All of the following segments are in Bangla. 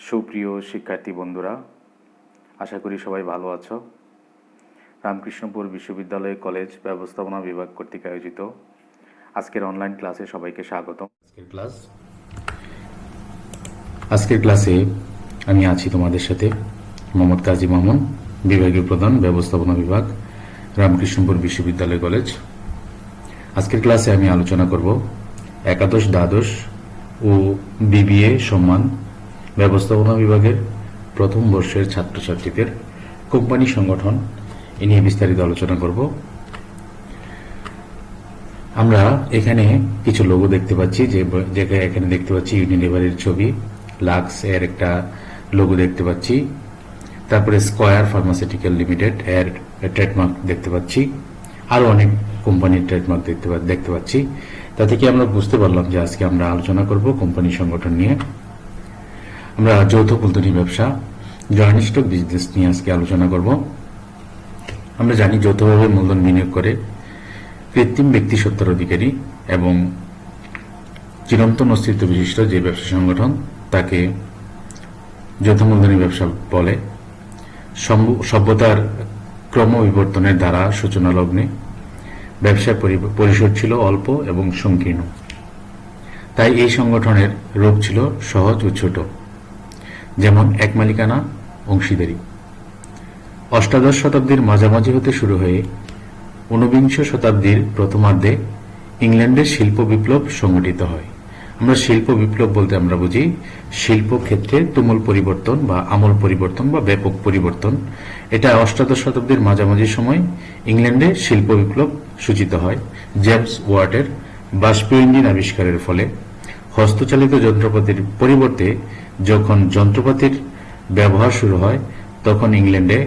সুপ্রিয় শিক্ষার্থী বন্ধুরা, আশা করি সবাই ভালো আছো। রামকৃষ্ণপুর বিশ্ববিদ্যালয় কলেজ ব্যবস্থাপনা বিভাগ কর্তৃক আয়োজিত আজকের অনলাইন ক্লাসে সবাইকে স্বাগতম। আজকের ক্লাসে আমি আছি তোমাদের সাথে মোহাম্মদ কাজী মামুন, বিভাগীয় প্রধান, ব্যবস্থাপনা বিভাগ, রামকৃষ্ণপুর বিশ্ববিদ্যালয় কলেজ। আজকের ক্লাসে আমি আলোচনা করব একাদশ, দ্বাদশ ও বিবিএ সম্মান ব্যবস্থাপনা বিভাগের প্রথম বর্ষের ছাত্রছাত্রীদের কোম্পানি সংগঠন এ নিয়ে বিস্তারিত আলোচনা করব। আমরা এখানে কিছু লোগো দেখতে পাচ্ছি, এখানে দেখতে পাচ্ছি ইউনিলিভারের ছবি, লাক্স এর একটা লোগো দেখতে পাচ্ছি, তারপরে স্কয়ার ফার্মাসিউটিক্যাল লিমিটেড এর ট্রেডমার্ক দেখতে পাচ্ছি, আরো অনেক কোম্পানির ট্রেডমার্ক দেখতে পাচ্ছি। তা থেকে আমরা বুঝতে পারলাম যে আজকে আমরা আলোচনা করব কোম্পানি সংগঠন নিয়ে। আমরা যৌথ মূলধনী ব্যবসা, জয়েন্ট স্টক বিজনেস নিয়ে আজকে আলোচনা করব। আমরা জানি যৌথভাবে মূলধন বিনিয়োগ করে কৃত্রিম ব্যক্তি সত্তার অধিকারী এবং চিরন্তন অস্তিত্ব বিশিষ্ট যে ব্যবসা সংগঠন তাকে যৌথ মূলধনী ব্যবসা বলে। সভ্যতার ক্রমবিবর্তনের দ্বারা সূচনা লগ্নে ব্যবসার পরিসর ছিল অল্প এবং সংকীর্ণ, তাই এই সংগঠনের রূপ ছিল সহজ ও ছোট, যেমন এক মালিকানা অংশীদারি। অষ্টাদশ শতাব্দীর মাঝামাঝি হতে শুরু হয়ে ঊনবিংশ শতাব্দীর প্রথমার্ধে ইংল্যান্ডের শিল্প বিপ্লব সংঘটিত হয়। আমরা শিল্প বিপ্লব বলতে আমরা বুঝি শিল্প ক্ষেত্রে তুমুল পরিবর্তন বা আমূল পরিবর্তন বা ব্যাপক পরিবর্তন। এটা অষ্টাদশ শতাব্দীর মাঝামাঝি সময় ইংল্যান্ডে শিল্প বিপ্লব সূচিত হয়। জেমস ওয়াটের বাষ্পীয় ইঞ্জিন আবিষ্কারের ফলে হস্তচালিত যন্ত্রপাতির পরিবর্তে যখন যন্ত্রপাতির ব্যবহার শুরু হয় তখন ইংল্যান্ডে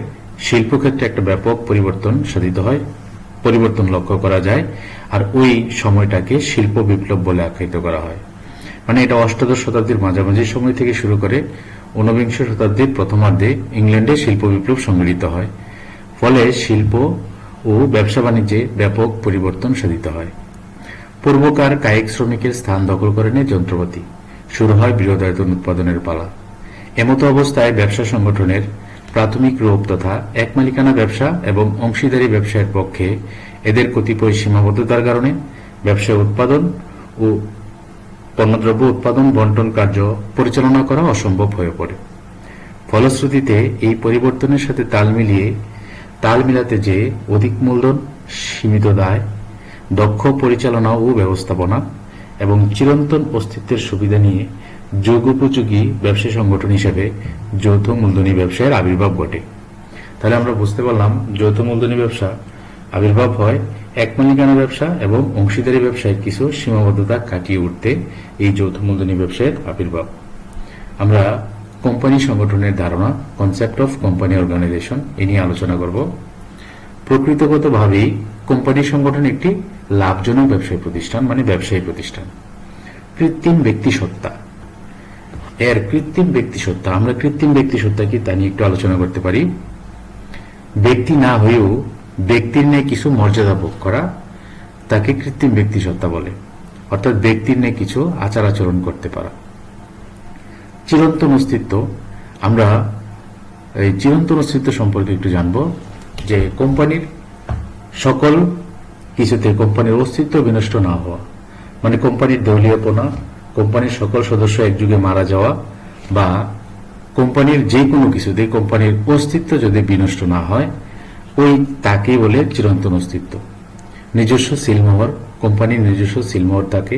শিল্পক্ষেত্রে একটা ব্যাপক পরিবর্তন সাধিত হয়, পরিবর্তন লক্ষ্য করা যায়, আর ওই সময়টাকে শিল্প বিপ্লব বলে আখ্যায়িত করা হয়। মানে এটা অষ্টাদশ শতাব্দীর মাঝামাঝি সময় থেকে শুরু করে ঊনবিংশ শতাব্দীর প্রথমার্ধে ইংল্যান্ডে শিল্প বিপ্লব সংঘটিত হয়, ফলে শিল্প ও ব্যবসা বাণিজ্যে ব্যাপক পরিবর্তন সাধিত হয়। পূর্বকার কায়িক শ্রমিকের স্থান দখল করে নেয় যন্ত্রপাতি, শুরু হয় বৃহদায়তন উৎপাদনের পালা। এমতো অবস্থায় ব্যবসা সংগঠনের প্রাথমিক রূপ তথা এক মালিকানা ব্যবসা এবং অংশীদারি ব্যবসায়ের পক্ষে এদের কতিপয় সীমাবদ্ধতার কারণে ব্যবসা উৎপাদন ও পণ্যদ্রব্য উৎপাদন বন্টন কার্য পরিচালনা করা অসম্ভব হয়ে পড়ে। ফলশ্রুতিতে এই পরিবর্তনের সাথে তাল মিলাতে যে অধিক মূলধন, সীমিত দায়, দক্ষ পরিচালনা ও ব্যবস্থাপনা এবং চিরন্তন অস্তিত্বের সুবিধা নিয়ে যুগোপযোগী ব্যবসা সংগঠন হিসেবে যৌথ মূলধনী ব্যবসায়ের আবির্ভাব ঘটে। তাহলে আমরা বুঝতে পারলাম যৌথ মূলধনী ব্যবসা আবির্ভাব হয় এক মালিকানা ব্যবসা এবং অংশীদারি ব্যবসায় কিছু সীমাবদ্ধতা কাটিয়ে উঠতে এই যৌথ মূলধনী ব্যবসায়ের আবির্ভাব। আমরা কোম্পানি সংগঠনের ধারণা, কনসেপ্ট অফ কোম্পানি অর্গানাইজেশন এ নিয়ে আলোচনা করব। প্রকৃতগতভাবেই কোম্পানি সংগঠন একটি লাভজনক ব্যবসায়ী প্রতিষ্ঠান, মানে ব্যবসায়ী প্রতিষ্ঠান। কৃত্রিম ব্যক্তি সত্তা, আমরা কৃত্রিম ব্যক্তি সত্তা কি তা নিয়ে একটু আলোচনা করতে পারি। ব্যক্তি না হয়েও ব্যক্তির ন্যায় কিছু মর্যাদা ভোগ করা তাকে কৃত্রিম ব্যক্তি সত্তা বলে, অর্থাৎ ব্যক্তির ন্যায় কিছু আচার আচরণ করতে পারা। চিরন্তন অস্তিত্ব, আমরা এই চিরন্তন অস্তিত্ব সম্পর্কে একটু জানব, যে কোম্পানির সকল কিছুতে কোম্পানির অস্তিত্ব বিনষ্ট না হওয়া, মানে কোম্পানির দলীয়পনা, কোম্পানির সকল সদস্য একযুগে মারা যাওয়া, বা কোম্পানির যে কোনো কিছুতে কোম্পানির অস্তিত্ব যদি বিনষ্ট না হয়, ওই তাকেই বলে চিরন্তন অস্তিত্ব। নিজস্ব সিলমোহর, কোম্পানির নিজস্ব সিলমোহর থাকে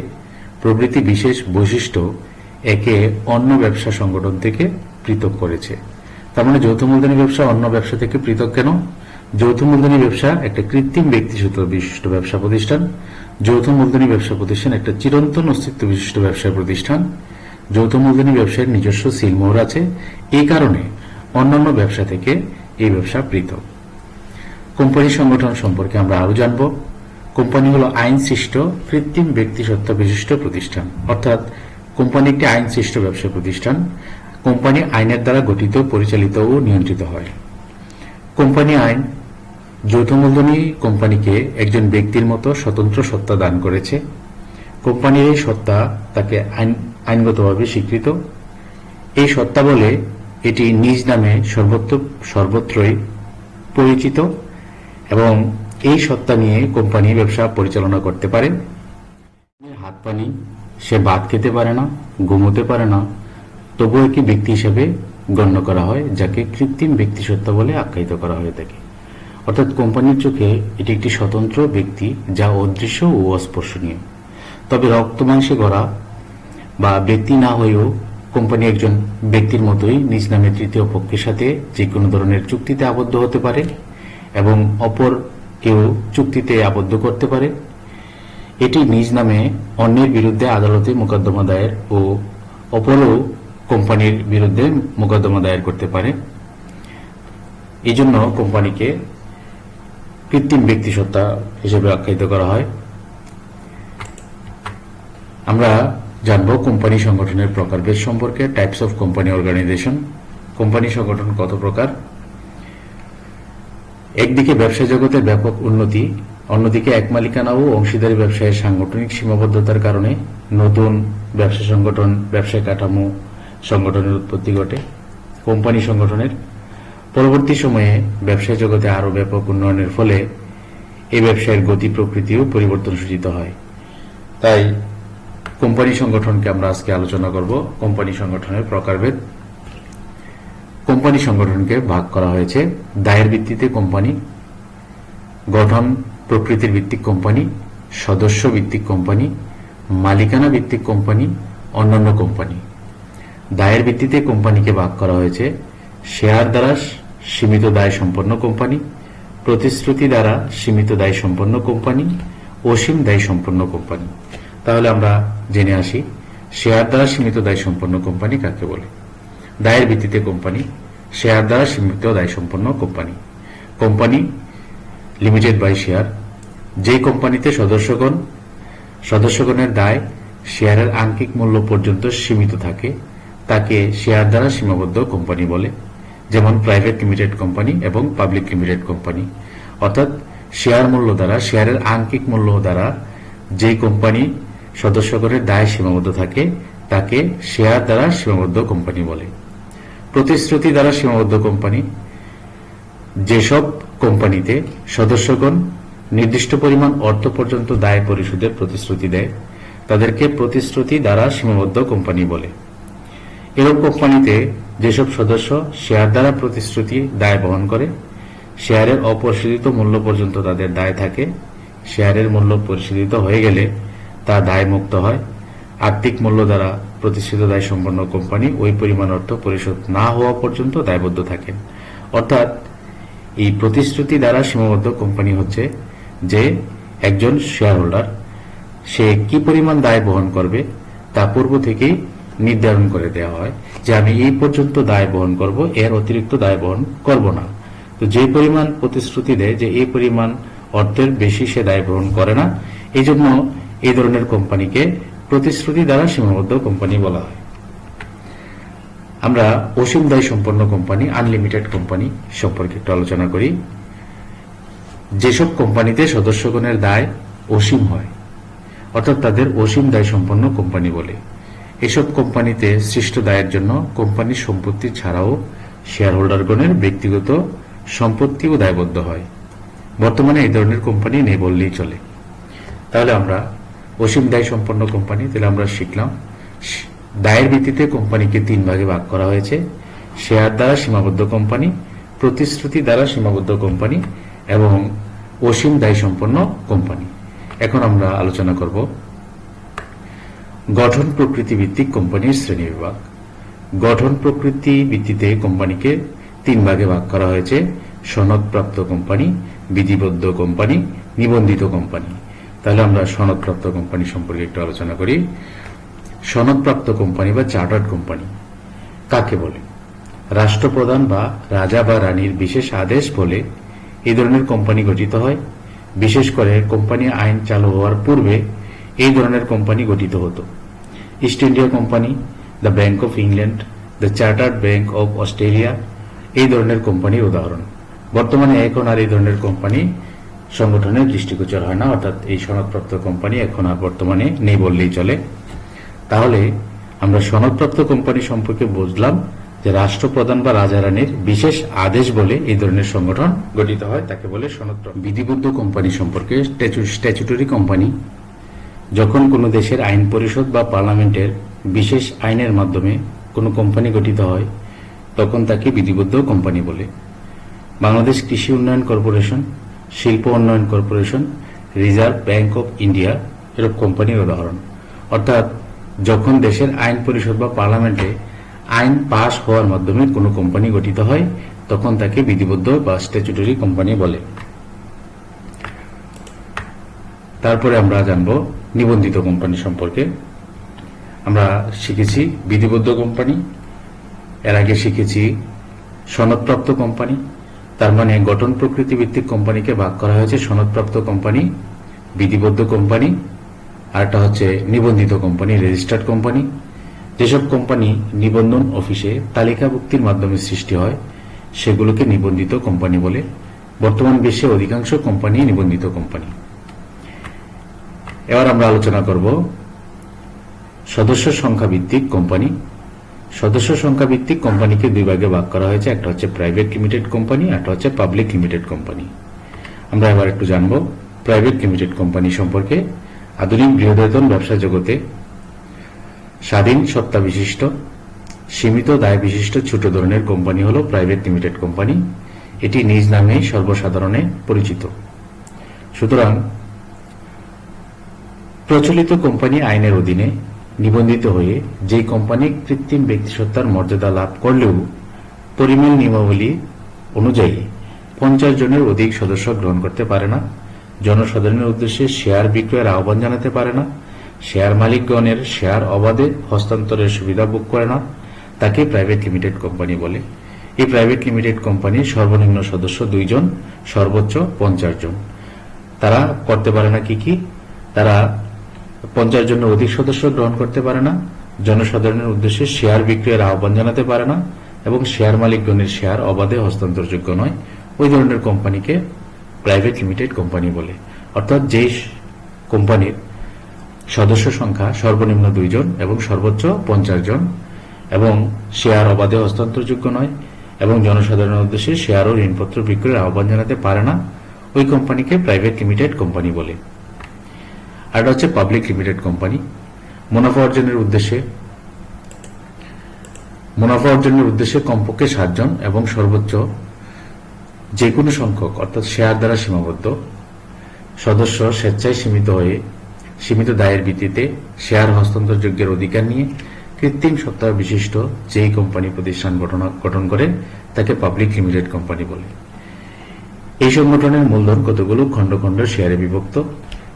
প্রভৃতি বিশেষ বৈশিষ্ট্য একে অন্য ব্যবসা সংগঠন থেকে পৃথক করেছে। তার মানে যৌথ মূলধনী ব্যবসা অন্য ব্যবসা থেকে পৃথক কেন? যৌথ মূলধনী ব্যবসা একটা কৃত্রিম ব্যক্তিসত্তা বিশিষ্ট ব্যবসা প্রতিষ্ঠান। যৌথ মূলধনী ব্যবসা প্রতিষ্ঠান একটা চিরন্তন অস্তিত্ব বিশিষ্ট ব্যবসা প্রতিষ্ঠান। যৌথ মূলধনী ব্যবসায়ের নিজস্ব সিলমোহর আছে, এই কারণে অন্যান্য ব্যবসা থেকে এই ব্যবসা পৃথক। কোম্পানি সংগঠন সম্পর্কে আমরা আরো জানব। কোম্পানি হলো আইন সৃষ্ট কৃত্রিম ব্যক্তিসত্তা বিশিষ্ট প্রতিষ্ঠান, অর্থাৎ কোম্পানি একটি আইন সৃষ্ট ব্যবসা প্রতিষ্ঠান। কোম্পানি আইনের দ্বারা গঠিত, পরিচালিত ও নিয়ন্ত্রিত হয়। কোম্পানি আইন যৌথ মূলধনী কোম্পানিকে একজন ব্যক্তির মতো স্বতন্ত্র সত্তা দান করেছে। কোম্পানির এই সত্তা তাকে আইনগতভাবে স্বীকৃত। এই সত্তা বলে এটি নিজ নামে সর্বত্রই পরিচিত এবং এই সত্তা নিয়ে কোম্পানি ব্যবসা পরিচালনা করতে পারে। হাত পানি, সে ভাত খেতে পারে না, ঘুমোতে পারে না, তবুও একটি ব্যক্তি হিসেবে গণ্য করা হয়, যাকে কৃত্রিম ব্যক্তিসত্তা বলে আখ্যায়িত করা হয়ে থাকে। অর্থাৎ কোম্পানির চোখে এটি একটি স্বতন্ত্র ব্যক্তি, যা অদৃশ্য ও অস্পর্শনীয়। তবে রক্ত মাংসে গড়া বা ব্যক্তি না হয়েও কোম্পানি একজন ব্যক্তির মতোই নিজ নামে তৃতীয় পক্ষের সাথে যে কোনো ধরনের চুক্তিতে আবদ্ধ হতে পারে এবং অপর কেউ চুক্তিতে আবদ্ধ করতে পারে। এটি নিজ নামে অন্যের বিরুদ্ধে আদালতে মোকদ্দমা দায়ের ও অপরও কোম্পানির বিরুদ্ধে মোকদ্দমা দায়ের করতে পারে। এই জন্য কোম্পানিকে কৃত্রিম ব্যক্তিসত্তা হিসেবে আখ্যায়িত করা হয়। আমরা জানব কোম্পানি সংগঠনের প্রকারভেদ সম্পর্কে, types of company organization. Company সংগঠন কত প্রকার? একদিকে ব্যবসা জগতের ব্যাপক উন্নতি, অন্যদিকে এক মালিকানা ও অংশীদারি ব্যবসায়ের সাংগঠনিক সীমাবদ্ধতার কারণে নতুন ব্যবসা সংগঠন, ব্যবসায় কাঠামো সংগঠনের উৎপত্তি ঘটে। কোম্পানি সংগঠনের পরবর্তী সময়ে ব্যবসায় জগতে আরও ব্যাপক উন্নয়নের ফলে এই ব্যবসায়ের গতি প্রকৃতিও পরিবর্তন সূচিত হয়। তাই কোম্পানি সংগঠনকে আমরা আজকে আলোচনা করব। কোম্পানি সংগঠনের প্রকারভেদ। কোম্পানি সংগঠনকে ভাগ করা হয়েছে দায়ের ভিত্তিতে কোম্পানি, গঠন প্রকৃতির ভিত্তিক কোম্পানি, সদস্য ভিত্তিক কোম্পানি, মালিকানা ভিত্তিক কোম্পানি, অন্যান্য কোম্পানি। দায়ের ভিত্তিতে কোম্পানিকে ভাগ করা হয়েছে শেয়ার দ্বারা সীমিত দায় সম্পন্ন কোম্পানি, প্রতিশ্রুতি দ্বারা সীমিত দায় সম্পন্ন কোম্পানি, অসীম দায় সম্পন্ন কোম্পানি। তাহলে আমরা জেনে আসি শেয়ার দ্বারা সীমিত দায় সম্পন্ন কোম্পানি কাকে বলে। দায়ের ভিত্তিতে কোম্পানি, শেয়ার দ্বারা সীমিত দায় সম্পন্ন company. Company limited by share, যে কোম্পানিতে সদস্যগণের দায় শেয়ারের আংশিক মূল্য পর্যন্ত সীমিত থাকে তাকে শেয়ার দ্বারা সীমাবদ্ধ কোম্পানি বলে, যেমন প্রাইভেট লিমিটেড কোম্পানি এবং পাবলিক লিমিটেড কোম্পানি। অর্থাৎ শেয়ার মূল্য দ্বারা, শেয়ারের আংশিক মূল্য দ্বারা যে কোম্পানি সদস্যগণের দায় সীমাবদ্ধ থাকে তাকে শেয়ার দ্বারা সীমাবদ্ধ কোম্পানি বলে। প্রতিশ্রুতি দ্বারা সীমাবদ্ধ কোম্পানি, যেসব কোম্পানিতে সদস্যগণ নির্দিষ্ট পরিমাণ অর্থ পর্যন্ত দায় পরিশোধের প্রতিশ্রুতি দেয় তাদেরকে প্রতিশ্রুতি দ্বারা সীমাবদ্ধ কোম্পানি বলে। এরূপ কোম্পানিতে যেসব সদস্য শেয়ার দ্বারা প্রতিশ্রুতি দায় বহন করে, শেয়ারের অপরিশোধিত মূল্য পর্যন্ত তাদের দায় থাকে, শেয়ারের মূল্য পরিশোধিত হয়ে গেলে তা দায় মুক্ত হয়। আর্থিক মূল্য দ্বারা প্রতিষ্ঠিত দায় সম্পন্ন কোম্পানি ওই পরিমাণ অর্থ পরিশোধ না হওয়া পর্যন্ত দায়বদ্ধ থাকেন। অর্থাৎ এই প্রতিশ্রুতি দ্বারা সীমাবদ্ধ কোম্পানি হচ্ছে যে একজন শেয়ার হোল্ডার সে কি পরিমাণ দায় বহন করবে তা পূর্ব থেকেই নির্ধারণ করে দেওয়া হয় যে আমি এই পর্যন্ত দায় বহন করব, এর অতিরিক্ত দায় বহন করব না। তো যে পরিমাণ প্রতিশ্রুতি দেয় যে এই পরিমাণ অর্থের বেশি সে দায় বহন করে না, এই জন্য এই ধরনের কোম্পানিকে প্রতিশ্রুতি দ্বারা সীমাবদ্ধ কোম্পানি বলা হয়। আমরা অসীম দায় সম্পন্ন কোম্পানি, আনলিমিটেড কোম্পানি সম্পর্কে একটু আলোচনা করি। যেসব কোম্পানিতে সদস্যগণের দায় অসীম হয়, অর্থাৎ তাদের অসীম দায় সম্পন্ন কোম্পানি বলে। এসব কোম্পানিতে সৃষ্ট দায়ের জন্য কোম্পানির সম্পত্তি ছাড়াও শেয়ার হোল্ডারগণের ব্যক্তিগত সম্পত্তিও দায়বদ্ধ হয়। বর্তমানে এই ধরনের কোম্পানি নেই বললেই চলে। তাহলে আমরা অসীম দায় সম্পন্ন কোম্পানি, তাহলে আমরা শিখলাম দায়ের ভিত্তিতে কোম্পানিকে তিন ভাগে ভাগ করা হয়েছে: শেয়ার দ্বারা সীমাবদ্ধ কোম্পানি, প্রতিশ্রুতি দ্বারা সীমাবদ্ধ কোম্পানি এবং অসীম দায় সম্পন্ন কোম্পানি। এখন আমরা আলোচনা করব গঠন প্রকৃতি ভিত্তিক কোম্পানির শ্রেণীবিভাগ। গঠন প্রকৃতি ভিত্তিতে কোম্পানিকে তিন ভাগে ভাগ করা হয়েছে: সনদপ্রাপ্ত কোম্পানি, বিধিবদ্ধ কোম্পানি, নিবন্ধিত কোম্পানি। তাহলে আমরা সনদপ্রাপ্ত কোম্পানি সম্পর্কে একটু আলোচনা করি। সনদপ্রাপ্ত কোম্পানি বা চার্টার্ড কোম্পানি কাকে বলে? রাষ্ট্রপ্রধান বা রাজা বা রানীর বিশেষ আদেশ বলে এই ধরনের কোম্পানি গঠিত হয়। বিশেষ করে কোম্পানি আইন চালু হওয়ার পূর্বে এই ধরনের কোম্পানি গঠিত হতো। East India company, the bank of England, the chartered bank of Australia এই ধরনের কোম্পানির উদাহরণ। বর্তমানে এখন আর এই ধরনের কোম্পানি সংগঠনের দৃষ্টিগোচর হয় না, অর্থাৎ এই সনদপ্রাপ্ত কোম্পানি এখন আর বর্তমানে নেই বললেই চলে। তাহলে আমরা সনদপ্রাপ্ত কোম্পানি সম্পর্কে বুঝলাম যে রাষ্ট্রপ্রধান বা রাজা রানীর বিশেষ আদেশ বলে এই ধরনের সংগঠন গঠিত হয়, তাকে বলে সনদপ্রাপ্ত। বিধিবদ্ধ কোম্পানি সম্পর্কে স্ট্যাচুটরি কোম্পানি যখন কোনো দেশের আইন পরিষদ বা পার্লামেন্টের বিশেষ আইনের মাধ্যমে কোনো কোম্পানি গঠিত হয় তখন তাকে বিধিবদ্ধ কোম্পানি বলে। বাংলাদেশ কৃষি উন্নয়ন কর্পোরেশন, শিল্প উন্নয়ন corporation, reserve bank of India এরকম কোম্পানির উদাহরণ। অর্থাৎ যখন দেশের আইন পরিষদ বা পার্লামেন্টে আইন পাশ হওয়ার মাধ্যমে কোনো কোম্পানি গঠিত হয় তখন তাকে বিধিবদ্ধ বা স্ট্যাচুটরি কোম্পানি বলে। তারপরে আমরা জানব নিবন্ধিত কোম্পানি সম্পর্কে। আমরা শিখেছি বিধিবদ্ধ কোম্পানি, এর আগে শিখেছি সনদপ্রাপ্ত কোম্পানি। তার মানে গঠন প্রকৃতি ভিত্তিক কোম্পানিকে ভাগ করা হয়েছে সনদপ্রাপ্ত কোম্পানি, বিধিবদ্ধ কোম্পানি, আরটা হচ্ছে নিবন্ধিত কোম্পানি, রেজিস্টার্ড কোম্পানি। যেসব কোম্পানি নিবন্ধন অফিসে তালিকাভুক্তির মাধ্যমে সৃষ্টি হয় সেগুলোকে নিবন্ধিত কোম্পানি বলে। বর্তমান বিশ্বে অধিকাংশ কোম্পানি নিবন্ধিত কোম্পানি। এবার আমরা আলোচনা করব সদস্য সংখ্যা ভিত্তিক কোম্পানি। সদস্য সংখ্যা ভিত্তিক কোম্পানিকে দুই ভাগে ভাগ করা হয়েছে, একটা হচ্ছে প্রাইভেট লিমিটেড কোম্পানি, একটা হচ্ছে পাবলিক লিমিটেড কোম্পানি। আমরা এবার একটু জানব প্রাইভেট লিমিটেড কোম্পানি সম্পর্কে। আধুনিক বৃহদায়তন ব্যবসা জগতে স্বাধীন সত্তা বিশিষ্ট, সীমিত দায় বিশিষ্ট ছোট ধরনের কোম্পানি হল প্রাইভেট লিমিটেড কোম্পানি। এটি নিজ নামেই সর্বসাধারণে পরিচিত। সুতরাং প্রচলিত কোম্পানি আইনের অধীনে নিবন্ধিত হয়ে যে কোম্পানি কৃত্রিম ব্যক্তিসত্তার মর্যাদা লাভ করলেও পরিমেল নিয়মাবলী অনুযায়ী 50 জনের অধিক সদস্য গ্রহণ করতে পারে না, জনসাধারণের উদ্দেশ্যে শেয়ার বিক্রয়ের আহ্বান জানাতে পারে না, শেয়ার মালিকগণের শেয়ার অবাধে হস্তান্তরের সুবিধা ভোগ করে না, তাকে প্রাইভেট লিমিটেড কোম্পানি বলে। এই প্রাইভেট লিমিটেড কোম্পানির সর্বনিম্ন সদস্য 2 জন, সর্বোচ্চ 50 জন। তারা করতে পারে না কি? তারা 50 জনের অধিক সদস্য গ্রহণ করতে পারে না, জনসাধারণের উদ্দেশ্যে শেয়ার বিক্রয়ের আহ্বান জানাতে পারে না এবং শেয়ার মালিকগণের শেয়ার অবাধে হস্তান্তরযোগ্য নয়। ওই ধরনের কোম্পানিকে প্রাইভেট লিমিটেড কোম্পানি বলে। অর্থাৎ যেই কোম্পানির সদস্য সংখ্যা সর্বনিম্ন 2 জন এবং সর্বোচ্চ 50 জন এবং শেয়ার অবাধে হস্তান্তরযোগ্য নয় এবং জনসাধারণের উদ্দেশ্যে শেয়ার ও ঋণপত্র বিক্রয়ের আহ্বান জানাতে পারে না, ওই কোম্পানিকে প্রাইভেট লিমিটেড কোম্পানি বলে। আর এটা হচ্ছে পাবলিক লিমিটেড কোম্পানি। মুনাফা অর্জনের উদ্দেশ্যে কমপক্ষে 7 জন এবং সর্বোচ্চ যে কোনো সংখ্যক অর্থাৎ শেয়ার দ্বারা সীমাবদ্ধ সদস্য স্বেচ্ছায় সীমিত দায়ের ভিত্তিতে শেয়ার হস্তান্তরযোগ্যের অধিকার নিয়ে কৃত্রিম সত্তা বিশিষ্ট যেই কোম্পানি প্রতিষ্ঠান গঠন করে তাকে পাবলিক লিমিটেড কোম্পানি বলে। এই সংগঠনের মূলধন কতগুলো খণ্ড খণ্ড শেয়ারে বিভক্ত।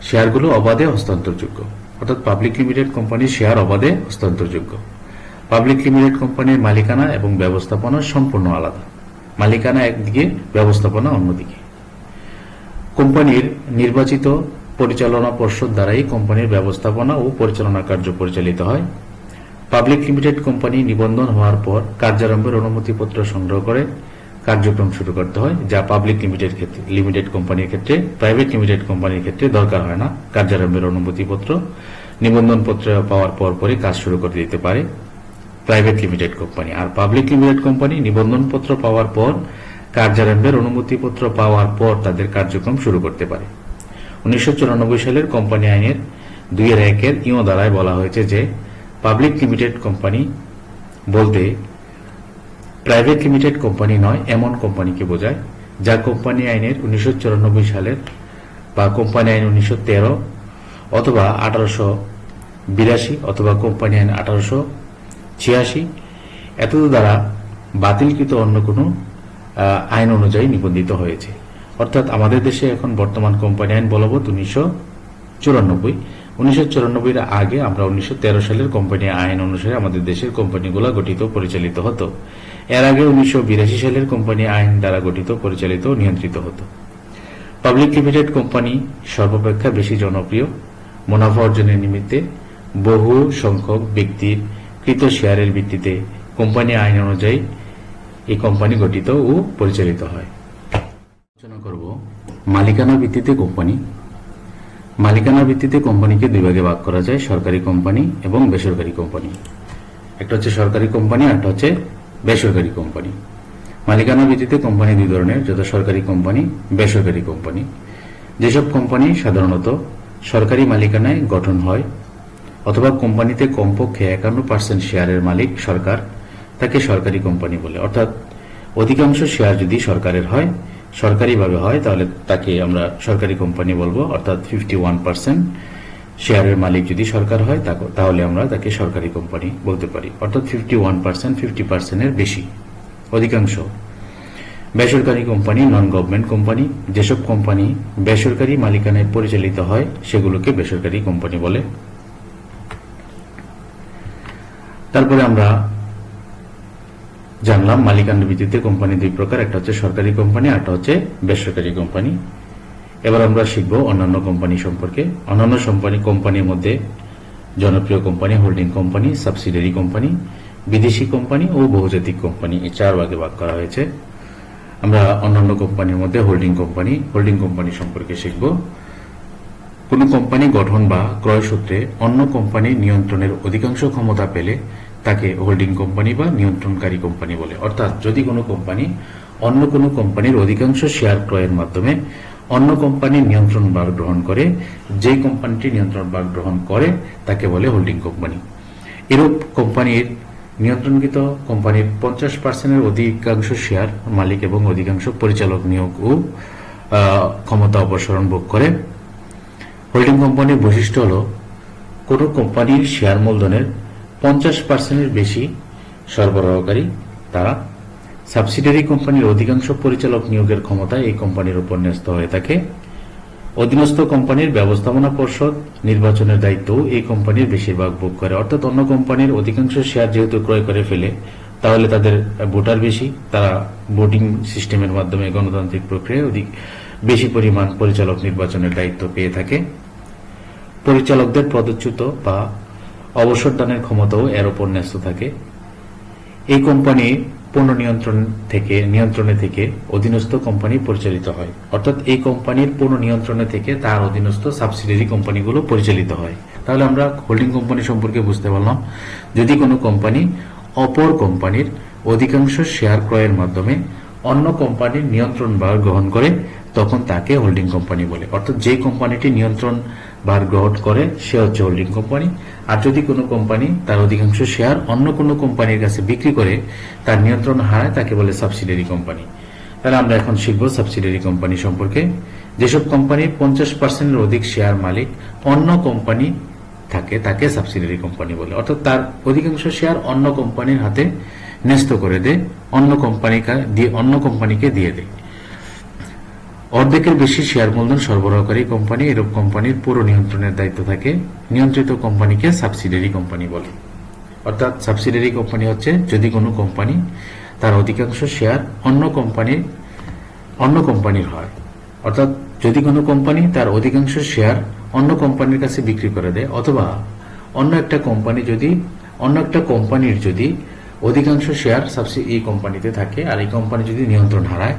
শেয়ারগুলো অবাধে হস্তান্তরযোগ্য, অর্থাৎ পাবলিক লিমিটেড কোম্পানির শেয়ার অবাধে হস্তান্তরযোগ্য। পাবলিক লিমিটেড কোম্পানির মালিকানা এবং ব্যবস্থাপনা সম্পূর্ণ আলাদা। মালিকানা একদিকে, ব্যবস্থাপনা অন্যদিকে। কোম্পানির নির্বাচিত পরিচালনা পর্ষদ দ্বারাই কোম্পানির ব্যবস্থাপনা ও পরিচালনা কার্য পরিচালিত হয়। পাবলিক লিমিটেড কোম্পানি নিবন্ধন হওয়ার পর কার্যারম্ভের অনুমতিপত্র সংগ্রহ করে কার্যক্রম শুরু করতে হয়, যা পাবলিক লিমিটেড কোম্পানির ক্ষেত্রে, প্রাইভেট লিমিটেড কোম্পানির ক্ষেত্রে দরকার হয় না। কার্যারম্ভের অনুমতিপত্র নিবন্ধন পত্র পাওয়ার পরই কাজ শুরু করে দিতে পারে প্রাইভেট লিমিটেড কোম্পানি। আর পাবলিক লিমিটেড কোম্পানি নিবন্ধন পত্র পাওয়ার পর, কার্যারম্ভের অনুমতিপত্র পাওয়ার পর তাদের কার্যক্রম শুরু করতে পারে। 1994 সালের কোম্পানি আইনের 2-1 ইও ধারায় বলা হয়েছে যে পাবলিক লিমিটেড কোম্পানি বলতে প্রাইভেট লিমিটেড কোম্পানি নয় এমন কোম্পানিকে বোঝায় যা কোম্পানি আইনের 1994 সালের বা কোম্পানি আইন 1913 অথবা 1882 অথবা কোম্পানি আইন 1886 এত দ্বারা বাতিলকৃত অন্য কোনো আইন অনুযায়ী নিবন্ধিত হয়েছে। অর্থাৎ আমাদের দেশে এখন বর্তমান কোম্পানি আইন বলবৎ 1994 আগে আমরা 1913 সালের কোম্পানি আইন অনুসারে আমাদের দেশের কোম্পানিগুলো গঠিত পরিচালিত হতো। এর আগে 1982 সালের কোম্পানি আইন দ্বারা গঠিত পরিচালিত নিয়ন্ত্রিত হতো। পাবলিক লিমিটেড কোম্পানি সর্বাপেক্ষা বেশি জনপ্রিয়। মুনাফা অর্জনের নিমিত্তে বহু সংখ্যক ব্যক্তির কৃত শেয়ারের ভিত্তিতে কোম্পানি আইন অনুযায়ী এই কোম্পানি গঠিত ও পরিচালিত হয়। আলোচনা করব মালিকানা ভিত্তিতে কোম্পানি। মালিকানা ভিত্তিতে কোম্পানিকে দুই ভাগে ভাগ করা যায়, সরকারি কোম্পানি এবং বেসরকারি কোম্পানি। একটা হচ্ছে সরকারি কোম্পানি, আর একটা হচ্ছে বেসরকারি কোম্পানি। মালিকানা ভিত্তিতে কোম্পানি দুই ধরনের, যথা সরকারি কোম্পানি, বেসরকারি কোম্পানি। যেসব কোম্পানি সাধারণত সরকারি মালিকানায় গঠন হয় অথবা কোম্পানিতে কমপক্ষে 51% শেয়ারের মালিক সরকার, তাকে সরকারি কোম্পানি বলে। অর্থাৎ অধিকাংশ শেয়ার যদি সরকারের হয়, সরকারিভাবে হয়, তাহলে তাকে আমরা সরকারি কোম্পানি বলবো। অর্থাৎ 51% শেয়ারের মালিক যদি সরকার হয়, তাহলে আমরা তাকে সরকারি কোম্পানি বলতে পারি। অর্থাৎ 51%, 50%-এর বেশি, অধিকাংশ। বেসরকারি কোম্পানি, নন গভর্নমেন্ট কোম্পানি। যেসব কোম্পানি বেসরকারি মালিকানায় পরিচালিত হয় সেগুলোকে বেসরকারি কোম্পানি বলে। তারপরে আমরা জানলাম মালিকানার ভিত্তিতে কোম্পানি দুই প্রকার, একটা হচ্ছে সরকারি কোম্পানি, আর একটা হচ্ছে বেসরকারি কোম্পানি। এবার আমরা শিখব অন্যান্য কোম্পানি সম্পর্কে। অন্যান্য কোম্পানির মধ্যে জনপ্রিয় company, holding company, subsidiary company, বিদেশি কোম্পানি ও বহুজাতিক কোম্পানি, এই 4 ভাগে ভাগ করা হয়েছে। আমরা অন্যান্য কোম্পানির মধ্যে হোল্ডিং কোম্পানি সম্পর্কে শিখব। কোন কোম্পানি গঠন বা ক্রয় সূত্রে অন্য কোম্পানির নিয়ন্ত্রণের অধিকাংশ ক্ষমতা পেলে তাকে হোল্ডিং কোম্পানি বা নিয়ন্ত্রণকারী কোম্পানি বলে। অর্থাৎ যদি কোনো কোম্পানি অন্য কোনো কোম্পানির অধিকাংশ শেয়ার ক্রয়ের মাধ্যমে অন্য কোম্পানির নিয়ন্ত্রণ ভার গ্রহণ করে, যে কোম্পানিটি নিয়ন্ত্রণ ভার গ্রহণ করে তাকে বলে হোল্ডিং কোম্পানি। এরূপ কোম্পানির নিয়ন্ত্রণকৃত কোম্পানির 50%-এর অধিকাংশ শেয়ার মালিক এবং অধিকাংশ পরিচালক নিয়োগ ও ক্ষমতা অপসারণ ভোগ করে। হোল্ডিং কোম্পানির বৈশিষ্ট্য হল কোনো কোম্পানির শেয়ার মূলধনের 50%-এর বেশি সরবরাহকারী তারা। সাবসিডিয়ারি কোম্পানির অধিকাংশ পরিচালক নিয়োগের ক্ষমতা এই কোম্পানির উপর ন্যস্ত হয়ে থাকে। অধীনস্থ কোম্পানির ব্যবস্থাপনা পর্ষদ নির্বাচনের দায়িত্ব এই কোম্পানির বেশিরভাগ ভোগ করে। অর্থাৎ অন্য কোম্পানির অধিকাংশ শেয়ার যেহেতু ক্রয় করে ফেলে, তাহলে তাদের ভোটার বেশি, তারা ভোটিং সিস্টেমের মাধ্যমে গণতান্ত্রিক প্রক্রিয়ায় বেশি পরিমাণ পরিচালক নির্বাচনের দায়িত্ব পেয়ে থাকে। পরিচালকদের পদচ্যুত বা অবসরদানের ক্ষমতাও এর উপর ন্যস্ত থাকে। এই কোম্পানি পূর্ণ নিয়ন্ত্রণে থেকে অধীনস্থ কোম্পানি পরিচালিত হয়। অর্থাৎ এই কোম্পানির পূর্ণ নিয়ন্ত্রণে থেকে তার অধীনস্থ সাবসিডিয়ারি কোম্পানিগুলো পরিচালিত হয়। তাহলে আমরা হোল্ডিং কোম্পানি সম্পর্কে বুঝতে পারলাম, যদি কোনো কোম্পানি অপর কোম্পানির অধিকাংশ শেয়ার ক্রয়ের মাধ্যমে অন্য কোম্পানির নিয়ন্ত্রণ ভার গ্রহণ করে, তখন তাকে হোল্ডিং কোম্পানি বলে। অর্থাৎ যে কোম্পানিটি নিয়ন্ত্রণ ভার গ্রহণ করে সে হচ্ছে হোল্ডিং কোম্পানি। আর যদি কোনো কোম্পানি তার অধিকাংশ শেয়ার অন্য কোনো কোম্পানির কাছে বিক্রি করে তার নিয়ন্ত্রণ হারায়, তাকে বলে সাবসিডিয়ারি কোম্পানি। তাহলে আমরা এখন শিখব সাবসিডিয়ারি কোম্পানি সম্পর্কে। যেসব কোম্পানির 50%-এর অধিক শেয়ার মালিক অন্য কোম্পানি থাকে তাকে সাবসিডিয়ারি কোম্পানি বলে। অর্থাৎ তার অধিকাংশ শেয়ার অন্য কোম্পানির হাতে ন্যস্ত করে দেয়, অন্য কোম্পানিকে দিয়ে দেয়। অর্ধেকের বেশি শেয়ার মূলধন সরবরাহকারী কোম্পানি, এরূপ কোম্পানির পুরো নিয়ন্ত্রণের দায়িত্ব থাকে। নিয়ন্ত্রিত কোম্পানিকে সাবসিডিয়ারি কোম্পানি বলে। অর্থাৎ সাবসিডিয়ারি কোম্পানি হচ্ছে যদি কোনো কোম্পানি তার অধিকাংশ শেয়ার অন্য কোম্পানির হয়। অর্থাৎ যদি কোনো কোম্পানি তার অধিকাংশ শেয়ার অন্য কোম্পানির কাছে বিক্রি করে দেয়, অথবা অন্য একটা কোম্পানির যদি অধিকাংশ শেয়ার এই কোম্পানিতে থাকে আর এই কোম্পানি যদি নিয়ন্ত্রণ হারায়,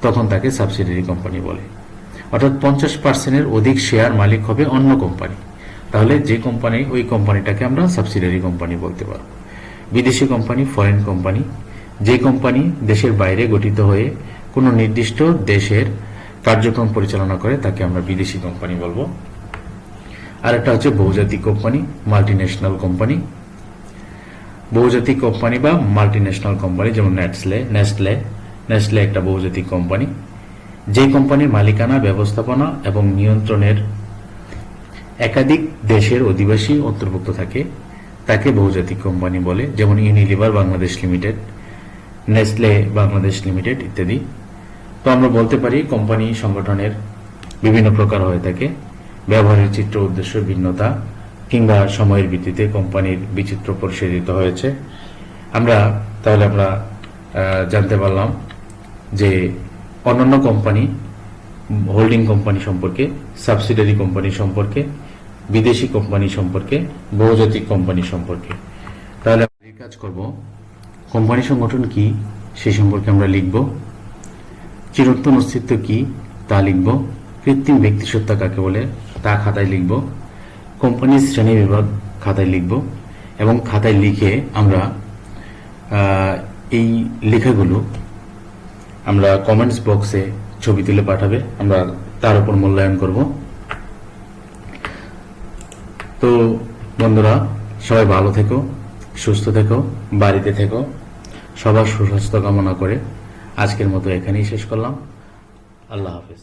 তখন তাকে সাবসিডিয়ারি কোম্পানি বলে। অর্থাৎ 50%-এর অধিক শেয়ার মালিক হবে অন্য কোম্পানি, তাহলে যে কোম্পানি, ওই কোম্পানিটাকে আমরা সাবসিডিয়ারি কোম্পানি বলতে পারব। বিদেশি কোম্পানি, ফরেন কোম্পানি, যে কোম্পানি দেশের বাইরে গঠিত হয়ে কোনো নির্দিষ্ট দেশের কার্যক্রম পরিচালনা করে তাকে আমরা বিদেশি কোম্পানি বলবো। আর একটা হচ্ছে বহুজাতিক কোম্পানি, মাল্টিন্যাশনাল কোম্পানি। বহুজাতিক কোম্পানি বা মাল্টিন্যাশনাল কোম্পানি যেমন নেসলে একটা বহুজাতিক কোম্পানি। যে কোম্পানির মালিকানা, ব্যবস্থাপনা এবং নিয়ন্ত্রণের একাধিক দেশের অধিবাসী অন্তর্ভুক্ত থাকে তাকে বহুজাতিক কোম্পানি বলে। যেমন Unilever Bangladesh limited, Nestle Bangladesh limited ইত্যাদি। তো আমরা বলতে পারি কোম্পানি সংগঠনের বিভিন্ন প্রকার হয়ে থাকে। ব্যবহারের চিত্র, উদ্দেশ্য, ভিন্নতা কিংবা সময়ের ভিত্তিতে কোম্পানির বিচিত্র পরিশোধিত হয়েছে। তাহলে আমরা জানতে পারলাম যে অন্যান্য কোম্পানি, হোল্ডিং কোম্পানি সম্পর্কে, সাবসিডিয়ারি কোম্পানি সম্পর্কে, বিদেশি কোম্পানি সম্পর্কে, বহুজাতিক কোম্পানি সম্পর্কে। তাহলে আমরা কাজ করব, কোম্পানি সংগঠন কি সেই সম্পর্কে আমরা লিখব, চিরন্তন অস্তিত্ব কি তা লিখব, কৃত্রিম ব্যক্তিসত্তা কাকে বলে তা খাতায় লিখব, কোম্পানির শ্রেণী বিভাগ খাতায় লিখব এবং খাতায় লিখে আমরা এই লেখাগুলো আমরা কমেন্টস বক্সে ছবি তুলে পাঠাবে, আমরা তার উপর মূল্যায়ন করব। তো বন্ধুরা, সবাই ভালো থেকো, সুস্থ থেকো, বাড়িতে থেকো। সবার সুস্বাস্থ্য কামনা করে আজকের মতো এখানেই শেষ করলাম। আল্লাহ হাফেজ।